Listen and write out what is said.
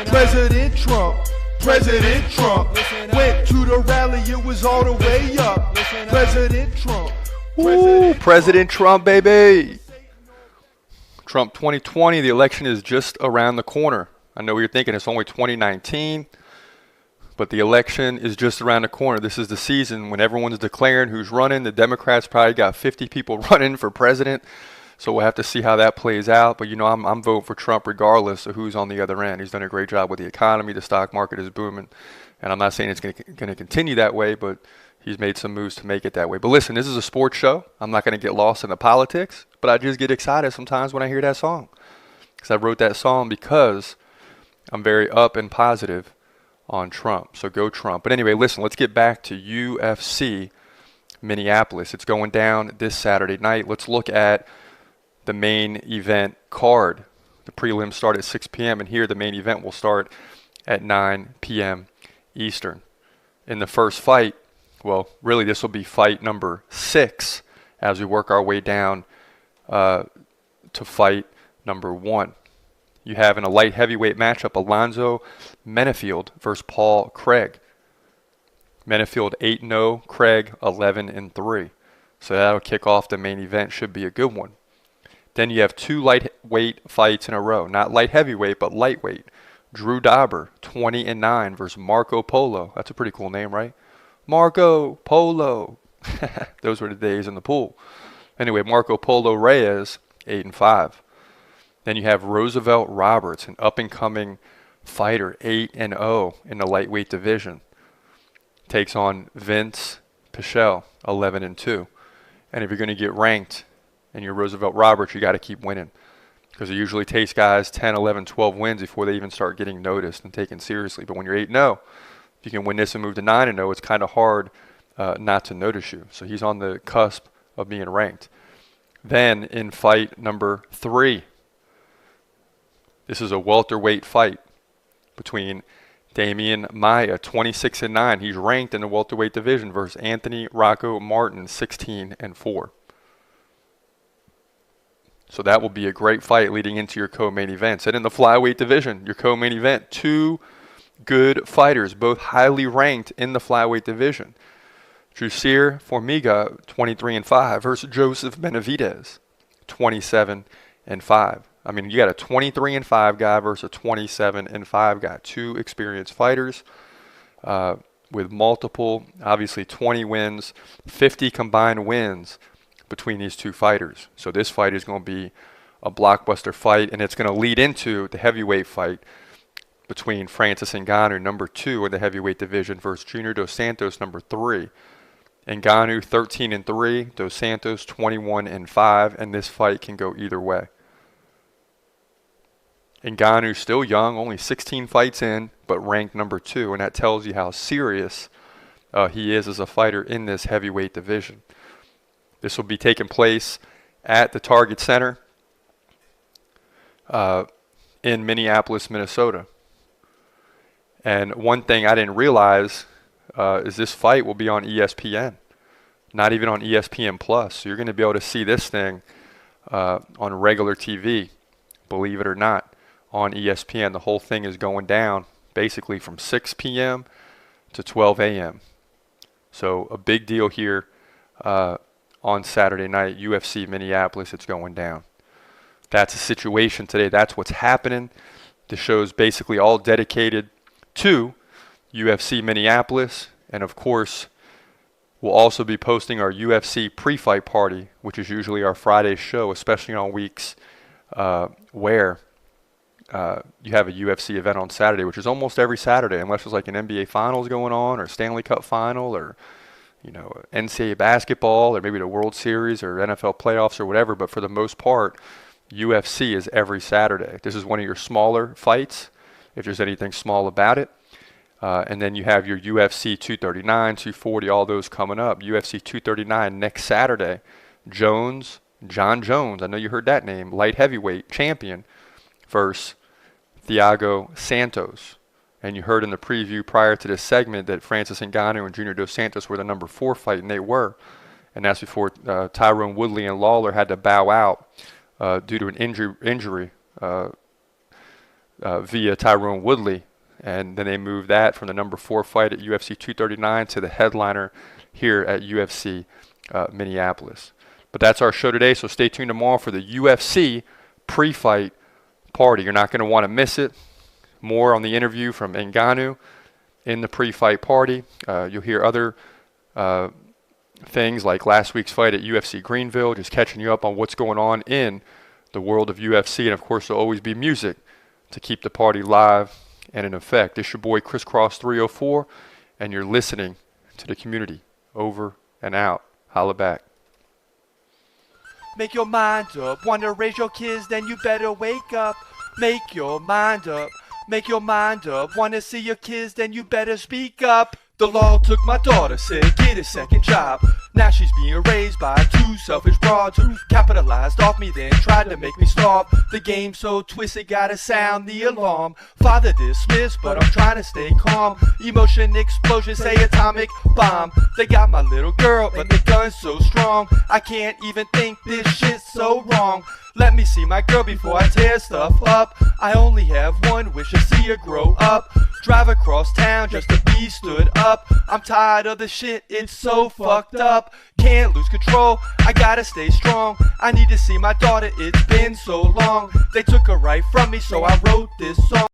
President Trump, President Trump went to the rally, it was all the way up. President Trump. Woo, President Trump, baby. Trump 2020, the election is just around the corner. I know you're thinking it's only 2019, but the election is just around the corner. This is the season when everyone's declaring who's running. The Democrats probably got 50 people running for president, so we'll have to see how that plays out. But, you know, I'm voting for Trump regardless of who's on the other end. He's done a great job with the economy. The stock market is booming, and I'm not saying it's going to continue that way, but he's made some moves to make it that way. But listen, this is a sports show. I'm not going to get lost in the politics, but I just get excited sometimes when I hear that song. Because I wrote that song because I'm very up and positive on Trump. So go Trump. But anyway, listen, let's get back to UFC Minneapolis. It's going down this Saturday night. Let's look at the main event card. The prelims start at 6 p.m. and here the main event will start at 9 p.m. Eastern. In the first fight, well, really, this will be fight number 6 as we work our way down to fight number 1. You have in a light heavyweight matchup, Alonzo Menefield versus Paul Craig. Menefield 8-0, Craig 11-3. So that'll kick off the main event. Should be a good one. Then you have 2 lightweight fights in a row. Not light heavyweight, but lightweight. Drew Dauber, 20-9 versus Marco Polo. That's a pretty cool name, right? Marco Polo. Those were the days in the pool. Anyway, Marco Polo Reyes, 8-5. Then you have Roosevelt Roberts, an up-and-coming fighter, 8-0 in the lightweight division. Takes on Vince Pichel, 11-2. And if you're going to get ranked and you're Roosevelt Roberts, you got to keep winning. Because it usually takes guys 10, 11, 12 wins before they even start getting noticed and taken seriously. But when you're 8-0, if you can win this and move to 9-0, it's kind of hard not to notice you. So he's on the cusp of being ranked. Then in fight number 3, this is a welterweight fight between Damian Maia, 26-9. He's ranked in the welterweight division versus Anthony Rocco Martin, 16-4. So that will be a great fight leading into your co-main events. And in the flyweight division, your co-main event, 2 good fighters, both highly ranked in the flyweight division. Jussier Formiga, 23-5 versus Joseph Benavidez, 27-5. I mean, you got a 23-5 guy versus a 27-5 guy. 2 experienced fighters with multiple, obviously 20 wins, 50 combined wins between these 2 fighters. So this fight is going to be a blockbuster fight, and it's going to lead into the heavyweight fight between Francis Ngannou, number 2 in the heavyweight division, versus Junior Dos Santos, number 3. Ngannou 13-3, Dos Santos 21-5, and this fight can go either way. Ngannou's still young, only 16 fights in, but ranked number 2, and that tells you how serious he is as a fighter in this heavyweight division. This will be taking place at the Target Center in Minneapolis, Minnesota. And one thing I didn't realize is this fight will be on ESPN, not even on ESPN Plus. So you're going to be able to see this thing on regular TV, believe it or not, on ESPN. The whole thing is going down basically from 6 p.m. to 12 a.m. So a big deal here on Saturday night, UFC Minneapolis, it's going down. That's the situation today. That's what's happening. The show is basically all dedicated to UFC Minneapolis, and of course we'll also be posting our UFC pre-fight party, which is usually our Friday show, especially on weeks where you have a UFC event on Saturday, which is almost every Saturday, unless there's like an NBA Finals going on, or Stanley Cup Final, or NCAA basketball, or maybe the World Series, or NFL playoffs, or whatever. But for the most part, UFC is every Saturday. This is one of your smaller fights, if there's anything small about it. And then you have your UFC 239, 240, all those coming up. UFC 239 next Saturday. John Jones, I know you heard that name, light heavyweight champion, versus Thiago Santos. And you heard in the preview prior to this segment that Francis Ngannou and Junior Dos Santos were the number 4 fight, and they were. And that's before Tyrone Woodley and Lawler had to bow out due to an injury via Tyrone Woodley. And then they moved that from the number 4 fight at UFC 239 to the headliner here at UFC Minneapolis. But that's our show today, so stay tuned tomorrow for the UFC pre-fight party. You're not going to want to miss it. More on the interview from Ngannou in the pre-fight party. You'll hear other things like last week's fight at UFC Greenville, just catching you up on what's going on in the world of UFC. And, of course, there'll always be music to keep the party live and in effect. It's your boy Crisscross 304, and you're listening to the community. Over and out. Holla back. Make your mind up. Want to raise your kids, then you better wake up. Make your mind up. Make your mind up. Want to see your kids, then you better speak up. The law took my daughter, said get a second job. Now she's being raised by 2 selfish broads who capitalized off me, then tried to make me starve. The game so twisted, gotta sound the alarm. Father dismissed, but I'm trying to stay calm. Emotion explosion, say atomic bomb. They got my little girl, but the gun's so strong. I can't even think this shit's so wrong. Let me see my girl before I tear stuff up. I only have one wish, to see her grow up. Drive across town just to be stood up. I'm tired of the shit, it's so fucked up. Can't lose control, I gotta stay strong. I need to see my daughter, it's been so long. They took her right from me, so I wrote this song.